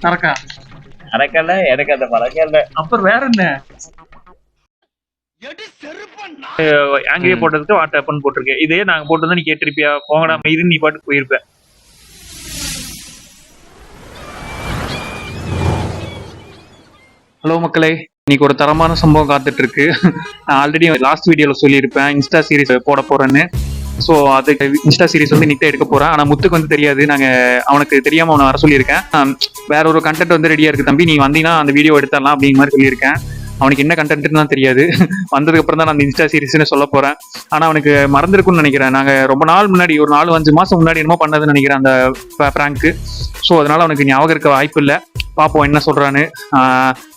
சரக்கா அரக்கல்ல எனக்கு அந்த பழக்கம் இல்ல. அப்புறம் வேற என்ன அங்கேயே போட்டதுக்கு வாட்ஸ்அப்னு போட்டிருக்கேன். இதே நாங்க போட்டு நீ கேட்டிருப்பியா? போங்கடா மயிறு, நீ பாட்டு போயிருப்ப. ஹலோ மக்களே, இன்னைக்கு ஒரு தரமான சம்பவம் காத்துட்டு இருக்கு. நான் ஆல்ரெடி லாஸ்ட் வீடியோல சொல்லியிருப்பேன் இன்ஸ்டா சீரிஸ் போட போறேன்னு. ஸோ அதுக்கு இன்ஸ்டா சீரிஸ் வந்து இன்னைக்கு எடுக்க போறேன். ஆனா முத்துக்கு வந்து தெரியாது, அவனுக்கு தெரியாம அவனை வர சொல்லியிருக்கேன். வேற ஒரு கண்டென்ட் வந்து ரெடியா இருக்கு தம்பி, நீ வந்தீங்கன்னா அந்த வீடியோ எடுத்துடலாம் அப்படிங்கிற மாதிரி சொல்லியிருக்கேன். அவனுக்கு என்ன கண்டென்ட்னு தான் தெரியாது. வந்ததுக்கு அப்புறம் தான் நான் அந்த இன்ஸ்டா சீரிஸ்னு சொல்ல போறேன். ஆனா அவனுக்கு மறந்துருக்கும்னு நினைக்கிறேன். நாங்க ரொம்ப நாள் முன்னாடி, ஒரு 4-5 மாசம் முன்னாடி என்னமோ பண்ணதுன்னு நினைக்கிறேன் அந்த பிராங்க். ஸோ அதனால அவனுக்கு ஞாபகம் இருக்க வாய்ப்பு இல்லை. பார்ப்போம் என்ன சொல்றான்னு.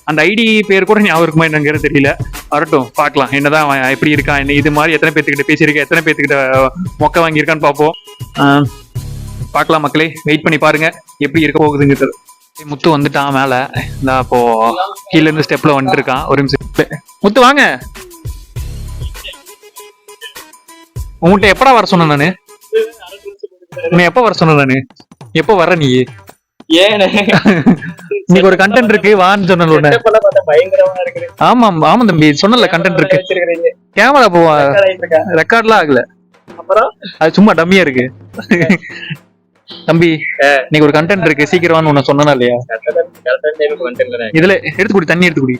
அந்த ஐடி பேர் கூட ஞாபகம் இருக்குமா என்னங்கிறது தெரியல. வரட்டும், பார்க்கலாம் என்னதான் எப்படி இருக்கான், என்ன இது மாதிரி எத்தனை பேர்த்துக்கிட்ட பேசியிருக்கேன், எத்தனை பேர்த்துக்கிட்ட மொக்க வாங்கியிருக்கான்னு பார்ப்போம். பார்க்கலாம் மக்களே, வெயிட் பண்ணி பாருங்க எப்படி இருக்க போகுதுங்கிறது. முத்து வந்துட்டான் மேல. இந்த அப்போ கீழ இருந்து ஸ்டெப்ல வந்துட்டு இருக்கான். ஒரு நிமிஷம் முத்து வாங்க. உங்கள்கிட்ட எப்படா வர சொன்ன நானு? உன்னை எப்ப வர சொன்ன நானு? எப்ப வர நீ? இன்னைக்கு ஒரு கண்டென்ட் இருக்கு வான்னு சொன்ன. ஆமா ஆமா தம்பி, சொன்னல கண்டென்ட் இருக்கு. கேமரா போவா ரெக்கார்ட்லாம் ஆகல, அப்புறம் அது சும்மா டம்மியா இருக்கு. தம்பி இன்னைக்கு ஒரு கண்டென்ட் இருக்கு, சீக்கிரமானு உன்ன சொன்னா இல்லையா? இதுல எடுத்து குடி, தண்ணி எடுத்து குடி.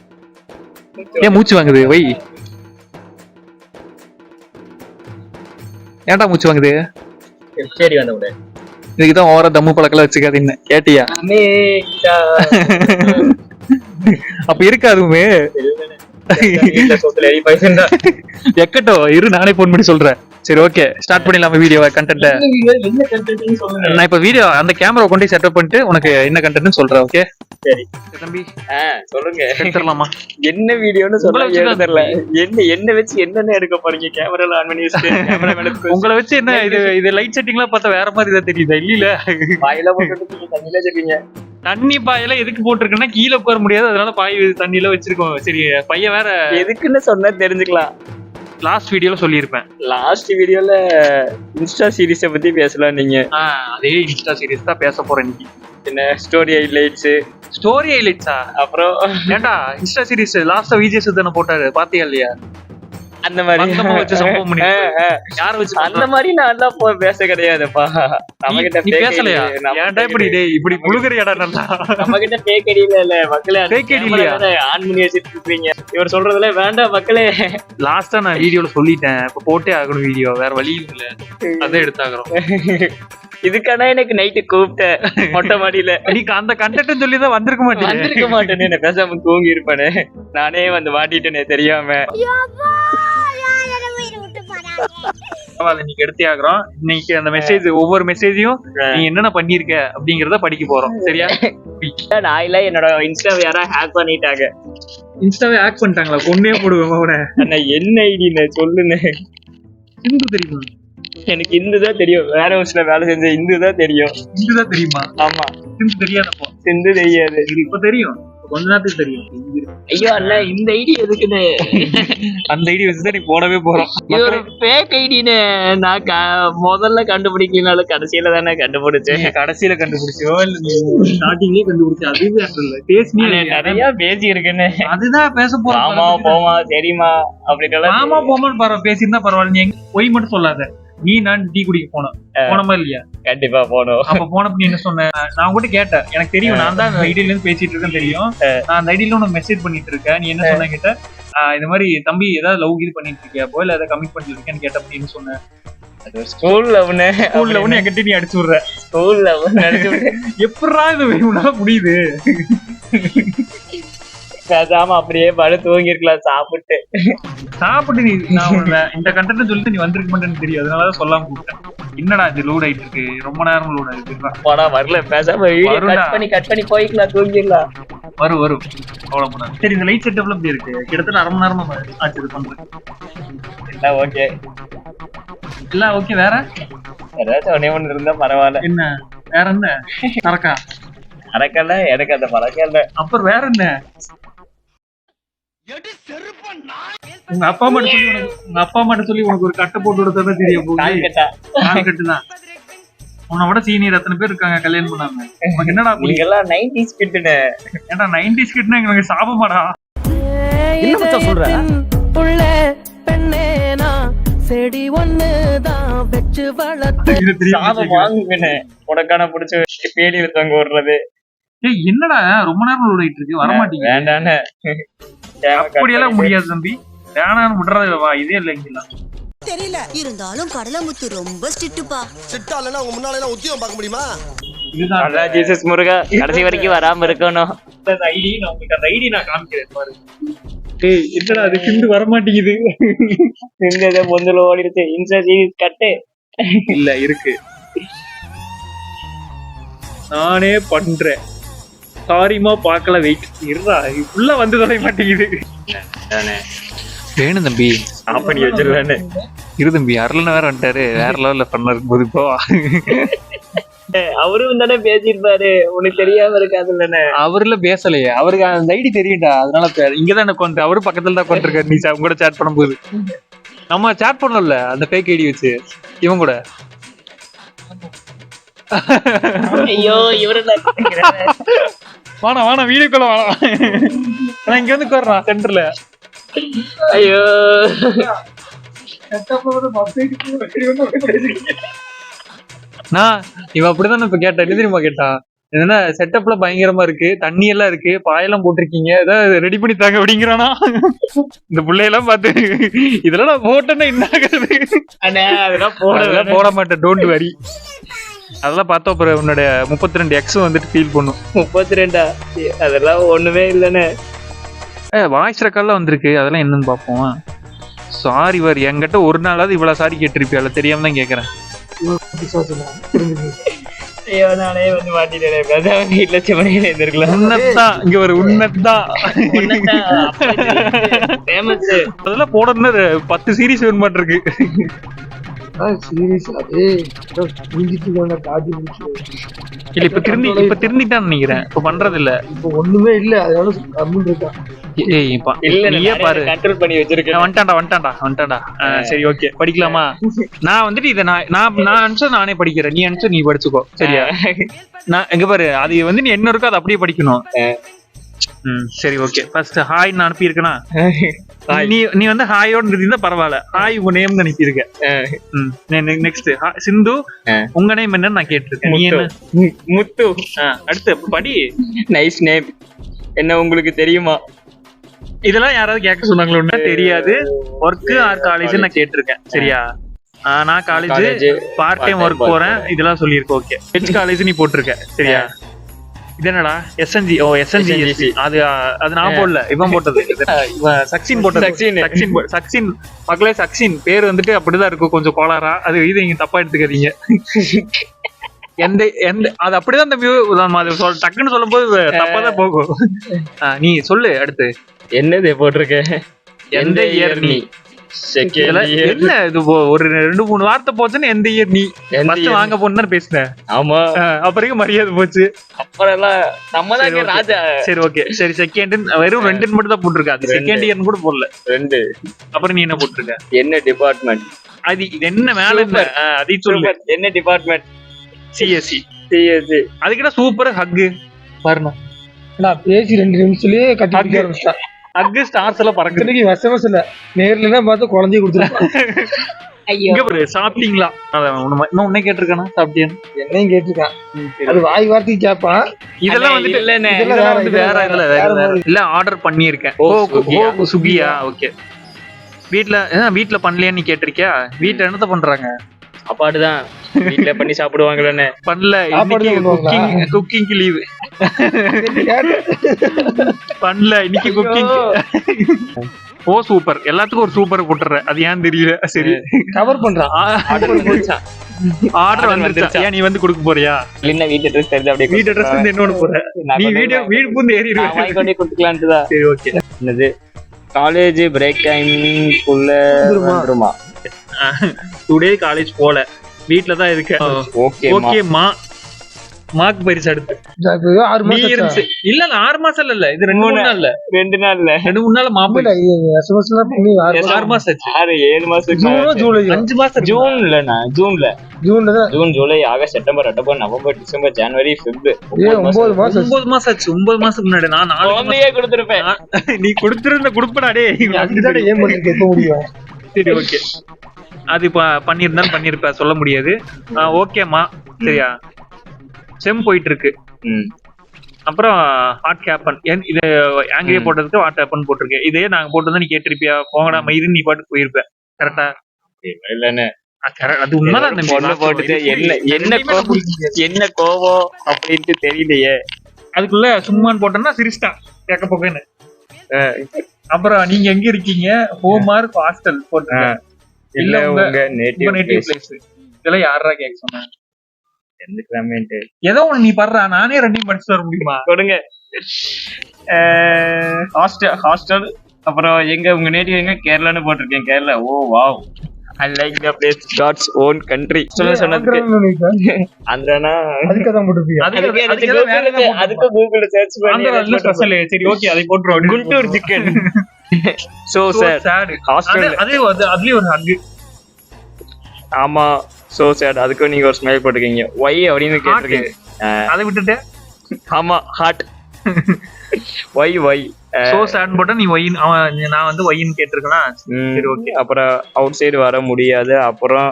ஏன் மூச்சு வாங்குது? வை. ஏன்டா மூச்சு வாங்குது? சரி வந்த உடனே இதுக்குதான் ஓர தம்மு பழக்கெல்லாம் வச்சுக்காதீன்னு கேட்டியா? அப்ப இருக்காதுமே. எக்கட்டோ இரு, நானே போன் பண்ணி சொல்றேன். சரி ஓகே, ஸ்டார்ட் பண்ணிடலாம் வீடியோ கண்டென்ட். நான் இப்ப வீடியோ அந்த கேமரா கொண்டு செட்டப் பண்ணிட்டு உனக்கு என்ன கண்டென்ட்னு சொல்றேன். ஓகே சரி தம்பி, சொல்லுங்க. எடுத்துடலாமா? என்ன வீடியோன்னு சொல்ல தெரியல. என்ன வச்சு என்னென்ன எடுக்க போறீங்க? கேமரால ஆன் பண்ணி வச்சுட்டு உங்களை வச்சு என்ன இது லைட் செட்டிங் எல்லாம் பார்த்தா வேற மாதிரி தான் தெரியுதா? இல்ல பாயில போட்டு தண்ணியில வச்சிருக்கீங்க. தண்ணி பாயெல்லாம் எதுக்கு போட்டிருக்குன்னா கீழே உட்கார முடியாது, அதனால பாய் தண்ணியில வச்சிருக்கோம். சரி பையன் வேற எதுக்குன்னு சொன்னா தெரிஞ்சுக்கலாம். லாஸ்ட் வீடியோல சொல்லியிருப்பேன். லாஸ்ட் வீடியோல இன்ஸ்டா சீரிஸை பத்தி பேசலாம். நீங்க அதே இன்ஸ்டா சீரிஸ் தான் பேச போறேன் இன்னைக்கு. என்ன ஸ்டோரி ஹைலைட்ஸ்? ஸ்டோரி ஹைலைட்ஸா? அப்புறம் ஏன்டா இன்ஸ்டா சீரிஸ் லாஸ்டா விஜய் சுத்தன போட்டாரு, பாத்தியா இல்லையா? அந்த மாதிரி வச்சு சம்பவம் பண்ணி யார வச்சு அந்த மாதிரி நான் பேச கிடையாதுப்பா. நம்ம கிட்ட பேசலையா? ஏன்டா இப்படி இப்படி புழுகறியாடா? நல்லா நம்ம கிட்ட பேக் அடியில இல்ல மக்களே, பேக் அடியிலையா? ஆன் பண்ணி வச்சிட்டு இருக்கீங்க. இவர் சொல்றதுல வேண்டாம் மக்களே. லாஸ்டா நான் வீடியோல சொல்லிட்டேன், இப்ப போட்டே ஆகணும் வீடியோ, வேற வழி இல்ல, அதான் எடுத்தாகிறோம். இதுக்கான எனக்கு நைட்டு கூப்பிட்டேன் மொட்டை மாடியில. நீக்கு அந்த கண்டென்ட் சொல்லிதான் வந்திருக்க மாட்டேன்னு என்ன பேசாம தூங்கி இருப்பேனே. நானே வந்து மாட்டிட்டேனே தெரியாம. இன்னைக்கு எடுத்தே ஆகிறோம். இன்னைக்கு அந்த மெசேஜ், ஒவ்வொரு மெசேஜையும் நீ என்னென்ன பண்ணிருக்க அப்படிங்கறத படிக்க போறோம். சரியா? நான் இல்ல, என்னோட இன்ஸ்டா யாரா ஹேக் பண்ணிட்டாங்க. இன்ஸ்டாவே ஹேக் பண்ணிட்டாங்களா? கொன்னே போடுவேன். என்ன ஐடின்னு சொல்லுன்னு. இந்து தெரியுமா? எனக்கு இந்துதான் தெரியும். வேற ஹவுஸ்ல வேலை செஞ்ச இந்துதான் தெரியும். இந்துதான் தெரியுமா? ஆமா. சிந்து தெரியாதப்போ? சிந்து தெரியாது. இப்ப தெரியும், கொஞ்ச நேரத்துக்கு தெரியும். ஐயோ அண்ணா, இந்த ஐடி எதுக்குன்னு? அந்த ஐடி வச்சுதான் நீ போடவே போறோம். இது ஒரு ஃபேக் ஐடின்னு நான் முதல்ல கண்டுபிடிக்கனால கடைசியில தானே கண்டுபிடிச்சேன். கடைசியில கண்டுபிடிச்சோ இல்ல ஸ்டார்டிங்லயே கண்டுபிடிச்ச? அதுவே நிறைய பேசி இருக்குன்னு அதுதான் பேச போறோம். ஆமா போமா தெரியுமா அப்படி ஆமா போமான்னு பரவாயில்ல, பேசியிருந்தா பரவாயில்ல. நீ பொய் மட்டும் சொல்லாத. நீ நான் டீ குடிக்க போனோமா இல்லையா? கண்டிப்பா போனோம். அப்ப போனப்ப நீ என்ன சொன்ன? நான் உங்ககிட்ட கேட்டேன், எனக்கு தெரியும், நான் தான் அந்த ஐடியில இருந்து பேசிட்டு இருக்கேன்னு தெரியும். நான் அந்த ஐடியில உனக்கு மெசேஜ் பண்ணிட்டு இருக்கேன். நீ என்ன சொன்ன கேட்ட? இந்த மாதிரி தம்பி ஏதாவது லவ் இது பண்ணிட்டு இருக்கியா போல, ஏதாவது கமிட் பண்ணிட்டு இருக்கேன்னு கேட்ட. அப்படின்னு சொன்னேன். ஸ்கூல் லவ்னு என்கிட்ட நீ அடிச்சு விடுற. ஸ்கூல் லவ் அடிச்சு விடுற. எப்படா இது வேணும்னா முடியுது? பேசாம அப்படியே படு தூங்கிருக்கலாம் சாப்பிட்டு. நீ நான் இந்த கண்டென்ட் சொல்லிட்டு நீ வந்திருக்க மாட்டேன்னு தெரியும், அதனாலதான் சொல்லாம கூப்பிட்டேன். என்னடா இது லோட் ஆயிட்டு இருக்கு, ரொம்ப நேரம் லோட் ஆயிட்டு போனா வரல. பேசாம கட் பண்ணி போய்க்கலாம், தூங்கிடலாம். வரும் அவ்வளவு. சரி, இந்த லைட் செட்டப்ல எப்படி இருக்கு? கிட்டத்தட்ட அரை மணி நேரமா ஆச்சு இது பண்றேன். எல்லாம் ஓகே, எல்லாம் ஓகே. வேற ஏதாச்சும் ஒண்ணு இருந்தா பரவாயில்ல. என்ன வேற என்ன? சரக்கா? அரக்கல்ல எனக்கு அந்த பழக்கம் இல்ல. அப்புறம் வேற என்ன? உங்க அப்பா அம்மா சொல்லி உனக்கு ஒரு கட்டை போட்டு விடுறதா தெரியும். கால் கட்டுதான். உன்னை விட சீனியர் எத்தனை பேர் இருக்காங்க கல்யாணம் பண்ணாம. உனக்கு என்னடா நீங்க எல்லாம் 90s கிட்டுனே. ஏன்டா 90s கிட்னா எங்களுக்கு சாபமாடா. என்ன மச்சான் சொல்ற? புள்ள பெண்ணேனா செடி ஒண்ணுதான் வெச்சு வளர்த்து சாபம் வாங்குங்கண்ணே. உனக்கான பிடிச்ச பேடியில தங்க விடுறது. ஏய் என்னடா ரொம்ப நேரம் ஓடிட்டு இருக்கு, வர மாட்டீங்க. வேண்டானே. அப்படியெல்லாம் முடியாது தம்பி, வேணான்னு விடுறது வா, இதே இல்லைங்களா தெரியல. இருந்தாலும் கடலமுத்து ரொம்ப ஸ்ட்ரிக்ட்டுப்பா. ஸ்ட்ரிக்ட்டா இல்லனா உங்க முன்னால எல்லாம் உத்தியோகம் பார்க்க முடியுமா? இதுதான் அல்லா ஜீசஸ் முருகா கடைசி வரைக்கும் வராம இருக்கணும். ஐடி. நான் உங்களுக்கு அந்த ஐடி நான் காமிக்கிறேன் பாரு. ஏய் என்னடா அது கிண்டு வர மாட்டேங்குது. இந்த பொந்துல ஓடிடுச்சு. இன்ஸ்டா சீரிஸ் கட்டு இல்ல இருக்கு, நானே பண்றேன். சாரிமா பார்க்கல, வெயிட் இருடா, உள்ள வந்து தொலை மாட்டேங்குது. வேணும் தம்பி, ஆஃப் பண்ணி வச்சிருவேன்னு. இரு தம்பி, அருளன வேற வந்துட்டாரு, வேற லெவல்ல பண்ண இருக்கும்போது இப்போ அவரும் தானே பேசிருப்பாரு, உனக்கு தெரியாம இருக்காதுல்லண்ணே. அவர்ல பேசலையே, அவருக்கு அந்த ஐடி தெரியும்டா, அதனால இங்கதான் உட்காந்து, அவரும் பக்கத்துல தான் உட்காந்துருக்காரு. நீ கூட சேட் பண்ணும்போது நம்ம சேட் பண்ணல அந்த ஃபேக் ஐடி வச்சு இவன் கூட. ஐயோ இவரு வாணா வீடியோக்குள்ள வாணா, நான் இங்க வந்து உட்கார்றான் சென்டர்ல. ஐயோ நான் இவன் அப்படிதான் இப்ப கேட்டேன். என்ன தெரியுமா கேட்டான், என்ன செட்டப்ல பயங்கரமா இருக்கு, தண்ணி எல்லாம் இருக்கு, பாயெல்லாம் போட்டிருக்கீங்க, ஏதாவது ரெடி பண்ணி தாங்க அப்படிங்கிறானா. இந்த பிள்ளையெல்லாம் பார்த்து இதெல்லாம் நான் போட்டேன்னா என்ன ஆகுறது? அதெல்லாம் போட மாட்டேன், டோன்ட் வரி. அதெல்லாம் பார்த்தோம். அப்புறம் உன்னோட 32 எக்ஸும் வந்துட்டு ஃபீல் பண்ணும். 32 அதெல்லாம் ஒண்ணுமே இல்லைன்னு. வாய்ஸ் ரெக்கார்ட்லாம் வந்திருக்கு, அதெல்லாம் என்னன்னு பார்ப்போம். சாரி வர், என்கிட்ட ஒரு நாளாவது இவ்வளவு சாரி கேட்டிருப்பியா? தெரியாம தான் கேட்கறேன். ஐயோ நானே வந்து மாட்டிட்டேன். வீட்டுல செவனையில இருந்திருக்கலாம். உன்னதான் இங்க ஒரு உன்னதான் ஃபேமஸ். அதெல்லாம் போடணும்னு 10 சீரீஸ் வேணும் மாட்டிருக்கு. இல்ல இப்ப திருந்திட்டான்னு நினைக்கிறேன். இப்ப பண்றது இல்ல, இப்ப ஒண்ணுமே இல்ல. அதனால கம்முன்னு இருக்கான். நீயே பாரு, கண்ட்ரோல் பண்ணி வச்சிருக்கேன். வந்துட்டான்டா. சரி ஓகே, படிக்கலாமா? நான் வந்துட்டு இதை நான் அனுப்பிச்சா நானே படிக்கிறேன், நீ அனுப்பிச்சா நீ படிச்சுக்கோ, சரியா? நான் எங்க பாரு, அது வந்து நீ என்ன இருக்கோ அதை அப்படியே படிக்கணும். சரி ஓகே. ஃபர்ஸ்ட் ஹாய் நான் அனுப்பி இருக்கேனா? நீ வந்து ஹாயோட இருந்தா பரவாயில்ல, ஹாய் உங்க நேம் அனுப்பியிருக்க. நெக்ஸ்ட் சிந்து, உங்க நேம் என்னன்னு நான் கேட்டிருக்கேன். நீ என்ன? முத்து. அடுத்து படி. Nice name. என்ன உங்களுக்கு தெரியுமா? இதெல்லாம் யாராவது கேட்க சொன்னாங்களோ தெரியாது. ஒர்க் ஆர் காலேஜ் நான் கேட்டிருக்கேன், சரியா? நான் காலேஜ் பார்ட் டைம் ஒர்க் போறேன், இதெல்லாம் சொல்லியிருக்கேன். ஓகே. ஹெச் காலேஜ் நீ போட்டிருக்க, சரியா? இது என்னடா எஸ்என்ஜி? ஓ எஸ்என்ஜி. அது நான் போடல, இவன் போட்டது. சக்சின் போட்டது. சக்சின் மக்களே, சக்சின் பேர் வந்துட்டு அப்படிதான் இருக்கும், கொஞ்சம் கோளாரா. அது இது நீங்க தப்பா எடுத்துக்காதீங்க. அது அப்படிதான் அந்த டக்குன்னு சொல்லும் போது தப்பாதான் போகும். நீ சொல்லு அடுத்து. என்னது போட்டிருக்க? எந்த இயர் நீ? என்ன இது ஒரு 2-3 வார்த்தை போச்சுன்னு எந்த இயர் நீ வாங்க போன்னு பேசுனேன். ஆமா, அப்புறம் மரியாதை போச்சு. அப்புறம் எல்லாம் நம்ம தான் ராஜா. சரி ஓகே, சரி செகண்ட் வெறும் 2 மட்டும் தான் போட்டிருக்க, அது செகண்ட் இயர்னு கூட போடல. 2. அப்புறம் நீ என்ன போட்டிருக்க? என்ன டிபார்ட்மெண்ட்? அது என்ன வேலை? அதையும் சொல்லு. என்ன டிபார்ட்மெண்ட்? சிஎஸ்சி. அதுக்கிட்ட சூப்பர் ஹக்கு பாருங்க. நான் பேசி 2 நிமிஷத்துலயே கட்டி ஆரம்பிச்சிட்டேன். ஹக்கு ஸ்டார்ஸ் எல்லாம் பறக்குது. வசவசம் இல்ல, நேர்ல பார்த்து குழந்தைய கொடுத்துருக்கேன். சாப்பிட்டீங்களா? உன்னை கேட்டிருக்கானா சாப்பிட்டியான்னு? என்னையும் கேட்டிருக்கான். அது வாய் வார்த்தைக்கு கேட்பான். இதெல்லாம் வந்துட்டு வேற இல்ல, ஆர்டர் பண்ணியிருக்கேன். சுகியா? ஓகே. வீட்டுல பண்ணலையான்னு நீ கேட்டிருக்கியா? வீட்டுல என்னத்த பண்றாங்க? சாப்பாடுதான் வீட்டுல பண்ணி சாப்பிடுவாங்களே. பண்ணல, குக்கிங்க்கு லீவு. பண்ணல இன்னைக்கு குக்கிங். ஓ சூப்பர், எல்லாத்துக்கும் ஒரு சூப்பர் போட்டுற, அது ஏன் தெரியல. சரி கவர் பண்றான். ஆர்டர் வந்துருச்சா? ஏன் நீ வந்து கொடுக்க போறியா? இல்ல வீட்டு அட்ரஸ் தெரிஞ்சு அப்படியே வீட்டு அட்ரஸ் வந்து என்னோட போற, நீ வீடு பூந்து ஏறிடுவேன். வாங்கி கொண்டே கொடுத்துக்கலான்ட்டு தான். சரி ஓகே. என்னது காலேஜ் பிரேக் டைமிங்குள்ள வந்துருமா? டுடே காலேஜ் போல, வீட்ல தான் இருக்க. ஓகேமா. மார்க் பரிசு அடுத்து 6 மாசம் இல்ல 6 மாசம் இல்ல, இது 2-3 நாள்ல 2 நாள்ல 2-3 நாள் மாப்பிள்ளை. 6 மாசம் 7 மாசம், ஜூலை 5 மாசம், ஜூன்ல. June July August September October November December ஜனவரி பிப்ரவரி 9 மாசம் 9 மாசம் ஆச்சு. 9 மாசத்துக்கு முன்னாடி நான் 4 குழந்தையே கொடுத்துருப்பேன். நீ கொடுத்திருந்த குடுப்படா டேய். அதுதான் ஏன் பண்ணிருக்க எப்ப முடியும்? சரி ஓகே, அது பண்ணியிருந்தாலும் பண்ணிருப்ப, சொல்ல முடியாது. ஓகேம்மா சரியா. செம் போயிட்டு இருக்கு. அப்புறம் ஹாட் கேப்பன் இது ஆங்கிலே போட்டதுக்கு ஹாட் கேப்பன் போட்டிருக்கேன். இதே நாங்க போட்டு நீ கேட்டிருப்பியா? போங்கடா மயிறு, நீ பாட்டு போயிருப்ப. கரெக்டா இல்லன்னு அது உண்மைதான். பொண்ணு போட்டுட்டு என்ன கோவம் அப்படின்ட்டு தெரியலையே. அதுக்குள்ள சும்மான்னு போட்டோம்னா சிரிச்சிட்டா கேட்க போக்கன்னு. அப்புறம் நீங்க எங்க இருக்கீங்க? ஹோம் ஆர் ஹாஸ்டல் போட்டுருங்க. இல்ல உங்க நேட்டிவ் பிளேஸ். இதெல்லாம் யாரா கேட்க சொன்னாங்க? ஏதோ ஒண்ணு நீ பண்றா, நானே ரெண்டையும் படிச்சுட்டு வர முடியுமா? கொடுங்க. ஹாஸ்டல் அப்புறம் எங்க உங்க நேட்டிவ் எங்க? கேரளான்னு போட்டிருக்கேன். கேரளா. ஓ wow, I like the place, God's own country. சொன்னதுக்கு ஆந்திரானா அதுக்கதான் போட்டுருப்பியா? அதுக்கு கூகுள்ல சர்ச் பண்ணி ஸ்பெஷல். சரி ஓகே, அதை போட்டுறோம். Guntur chicken. So sad. Hostel அதுலயே ஒரு ஹக். ஆமா, சோ சேட். அதுக்கு நீங்க ஒரு ஸ்மைல் போட்டுருக்கீங்க. ஒய் அப்படின்னு கேட்டிருக்கீங்க. அதை விட்டுட்டு ஆமா ஹாட். ஒய் சோ சேட் போட்டா நீ ஒய், நான் வந்து ஒய்ன்னு கேட்டிருக்கேன். சரி ஓகே. அப்புறம் அவுட் சைடு வர முடியாது. அப்புறம்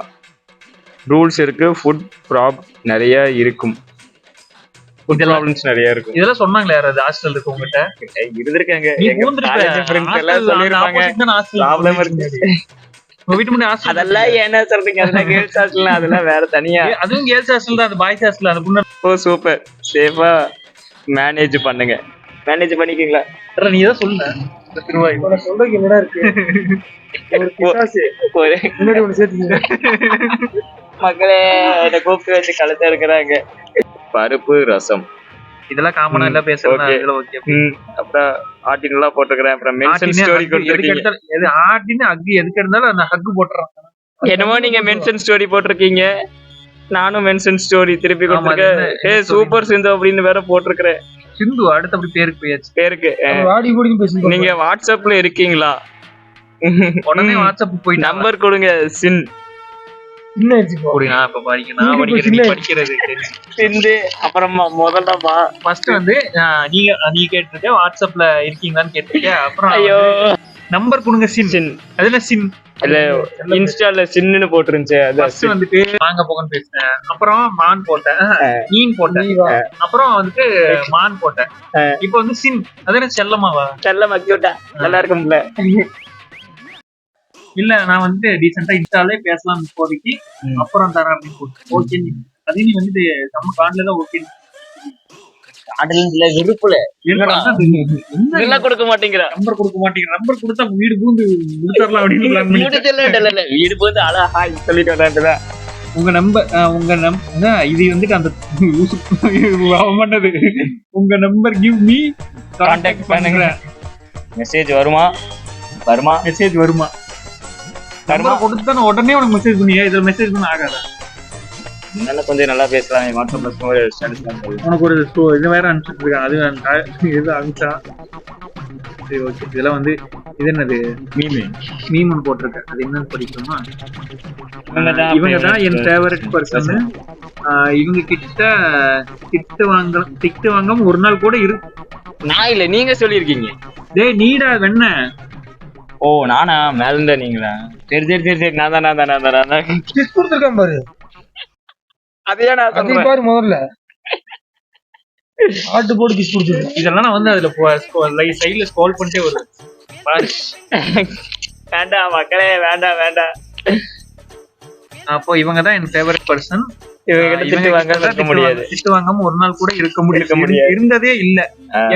ரூல்ஸ் இருக்கு. ஃபுட் நிறைய இருக்கும். ஃபுட் ப்ராப்ளம்ஸ் நிறைய இருக்கும். இதெல்லாம் சொன்னாங்களே யாராவது ஹாஸ்டல் இருக்கு உங்ககிட்ட? இருந்திருக்காங்க. அதெல்லாம் என்ன சொல்றீங்க? அதெல்லாம் கேர்ள்ஸ் ஹாஸ்டல், அதெல்லாம் வேற தனியா. அதுவும் கேர்ள்ஸ் ஹாஸ்டல் தான், அது பாய்ஸ் ஹாஸ்டல். அந்த பொண்ணு ஓ சூப்பர். சேஃபா மேனேஜ் பண்ணுங்க. மேனேஜ் பண்ணிக்கீங்களா? நீ தான் சொல்லுங்க. சொல்றதுக்கு என்னடா இருக்கு? முன்னாடி ஒண்ணு சேர்த்து மக்களே என்ன கூப்பிட்டு வச்சு கழுத்த இருக்கிறாங்க. பருப்பு ரசம் இதெல்லாம் காமனா எல்லாம் பேசுறாங்க. அப்புறம் ஆர்டின்ல போட்டுக்கிறேன். அப்புறம் மென்ஷன் ஸ்டோரி கொடுத்திருக்கீங்க. எது ஆர்டின் ஹக் எதுக்கு இருந்தாலும் அந்த ஹக் போட்டுறான். என்னமோ நீங்க மென்ஷன் ஸ்டோரி போட்டிருக்கீங்க, நானும் மென்ஷன் ஸ்டோரி திருப்பி கொடுத்திருக்கேன். ஏ சூப்பர் சிந்து அப்படின்னு வேற போட்டிருக்கிறேன். சிந்து அடுத்து அப்படி பேருக்கு போயாச்சு. பேருக்கு நீங்க வாட்ஸ்அப்ல இருக்கீங்களா? உடனே வாட்ஸ்அப் போய் நம்பர் கொடுங்க. சின் அப்புறமா முதல்ல ஃபர்ஸ்ட் வந்து நீ கேட்டிருக்க வாட்ஸ்அப்ல இருக்கீங்களான்னு கேட்டிருக்க. அப்புறம் நம்பர் கொடுங்க. சின் அதுல சின் இல்ல இன்ஸ்டால சின்னு போட்டுருந்துச்சு. ஃபர்ஸ்ட் வந்துட்டு வாங்க போகன்னு பேசினேன். அப்புறம் மான் போட்டேன், நீன் போட்டேன், அப்புறம் வந்துட்டு மான் போட்டேன். இப்ப வந்து சின் அது செல்லமாவா? செல்லமா கியூட்டா நல்லா இருக்கும்ல. இல்ல நான் வந்து டீசெண்டா இன்ஸ்டாலே பேசலாம் இப்போதைக்கு, அப்புறம் தரேன் அப்படின்னு போட்டு. ஓகே அதே நீ வந்து நம்ம கார்டுல தான் ஓகே. கார்டுல விருப்பல என்ன கொடுக்க மாட்டேங்கிற. நம்பர் கொடுக்க மாட்டேங்கிற. நம்பர் கொடுத்தா வீடு பூந்து முடிச்சிடலாம் அப்படின்னு. வீடு பூந்து அழகா சொல்லிட்டு வராங்க. உங்க இது வந்துட்டு அந்த பண்ணது உங்க நம்பர் கிவ் மீ கான்டாக்ட் பண்ணுங்க. மெசேஜ் வருமா? மெசேஜ் வருமா? கொடுத்தா உடனே உனக்கு மெசேஜ் பண்ணியா? இதுல மெசேஜ் பண்ண ஆகாத. நல்லா கொஞ்சம் நல்லா பேசலாம். உனக்கு ஒரு இது வேற அனுப்பிச்சுட்டு இருக்கேன். அது இது அனுப்பிச்சா சரி ஓகே. இதெல்லாம் வந்து இது என்னது மீம் ஒன்று போட்டிருக்கேன். அது என்னன்னு படிக்கணுமா? இவங்க தான் என் ஃபேவரட் பர்சன். இவங்க கிட்ட வாங்காம ஒரு நாள் கூட நான் இல்ல, நீங்க சொல்லிருக்கீங்க. டேய் நீடா வெண்ண. ஓ நானா? மேல இருந்தா நீங்களா? சரி சரி சரி சரி. நான் தான் கொடுத்துருக்கேன் பாரு. அதையா நான் சொல்றேன் பாரு. முதல்ல ஆட்டு போட்டு கிஸ் கொடுத்துருக்கேன். இதெல்லாம் நான் வந்து அதுல சைடுல ஸ்க்ரோல் பண்ணிட்டே வருவேன் பாரு. வேண்டாம் மக்களே, வேண்டாம். அப்போ இவங்க தான் என் ஃபேவரட் பர்சன். திட்டு வாங்காம ஒரு நாள் கூட இருக்க முடியாது. இருந்ததே இல்ல.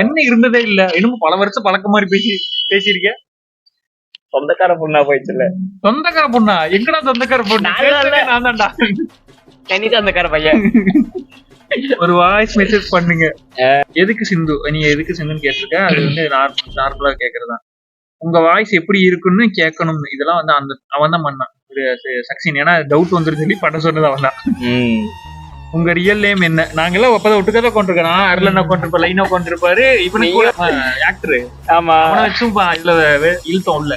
என்ன இருந்ததே இல்ல. இன்னும் பல வருஷம் பழக்க மாதிரி பேசியிருக்கேன். சொந்தக்கார பொண்ணா போயிடுச்சுல்ல. சொந்தக்கார பொண்ணா? எங்கடா சொந்தக்கார பொண்ணு? நான் தான்டா. சொந்தக்கார பையன். ஒரு வாய்ஸ் மெசேஜ் பண்ணுங்க. எதுக்கு சிந்து நீ எதுக்கு சிந்துன்னு கேட்டிருக்க. அது வந்து நார்மலா கேக்குறதா. உங்க வாய்ஸ் எப்படி இருக்குன்னு கேட்கணும். இதெல்லாம் வந்து அவன் தான் பண்ணான் சக்சீன். ஏன்னா டவுட் வந்துரும் சொல்லி பண்ண சொன்னது அவன் தான். உங்க ரியல் நேம் என்ன? நாங்கெல்லாம் ஒப்பதை ஒட்டுக்கதான் கொண்டிருக்கோம். அருளன் உட்காந்துருப்பா, லைனா உட்காந்துருப்பாரு. இவனுக்கு ஆக்டர் ஆமா அவனை வச்சும் இதுல இழுத்தம் இல்ல.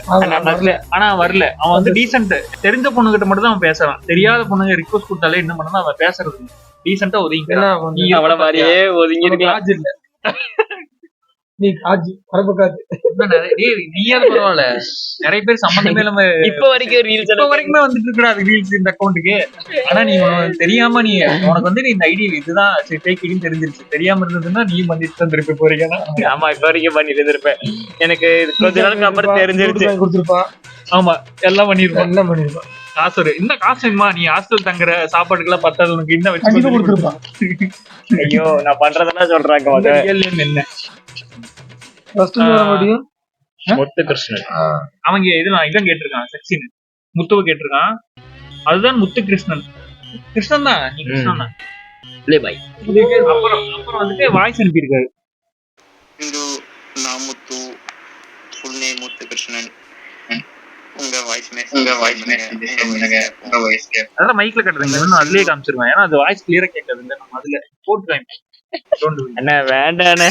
ஆனா வரல. அவன் வந்து டீசென்ட். தெரிஞ்ச பொண்ணுகிட்ட மட்டும் தான் அவன் பேசுறான். தெரியாத பொண்ணுங்க ரிக்வஸ்ட் கொடுத்தாலே என்ன பண்ணா அவன் பேசுறது டீசென்ட்டா ஒதுங்கி அவள மாதிரியே ஒதுங்கி இருக்கலாம். இல்ல நீ காஜி பரப்பு காஜி நீயாவது பரவாயில்ல. நிறைய பேர் சம்பந்தமே இல்லாம இப்ப வரைக்கும் ரீல்ஸ் இப்ப வரைக்குமே வந்துட்டு இருக்கா அது ரீல்ஸ் இந்த அக்கௌண்ட்டுக்கு. ஆனா நீ தெரியாம நீ உனக்கு வந்து இந்த ஐடி இதுதான் ஃபேக்னு தெரிஞ்சிருச்சு. தெரியாம இருந்ததுன்னா நீ பண்ணிட்டு இருந்திருப்ப போறீங்க. ஆமா இப்ப வரைக்கும் பண்ணிட்டு இருந்திருப்பேன். எனக்கு கொஞ்ச நாளுக்கு அப்புறம் தெரிஞ்சிருச்சு. கொடுத்துருப்பான். ஆமா எல்லாம் பண்ணிருப்பான். என்ன பண்ணிருப்பான்? காசு இந்த காசு வேணுமா? நீ ஹாஸ்டல் தங்குற சாப்பாட்டுக்கு எல்லாம் பத்தாது உனக்கு இன்னும் வச்சு கொடுத்துருப்பான். ஐயோ நான் பண்றதெல்லாம் சொல்றாங்க. என்ன முடியும் முத்து கிருஷ்ணன் அவங்க இதெல்லாம் இதான் கேட்டிருக்கான். செக்ஸின் முத்துவை கேட்டிருக்கான். அதுதான் முத்து கிருஷ்ணன். கிருஷ்ணன் தான். நீ கிருஷ்ணன் தான். அப்புறம் வந்துட்டு வாய்ஸ் அனுப்பியிருக்காரு. இந்து நான் முத்து ஃபுல் நேம் முத்து கிருஷ்ணன். உங்க வாய்ஸ் அதெல்லாம் மைக்ல கட்டுறீங்க. அதுலயே காமிச்சிருவேன். ஏன்னா அது வாய்ஸ் கிளியரா கேட்காது. நம்ம அதுல போட்டு காமிப்போம். என்ன வேண்டானே.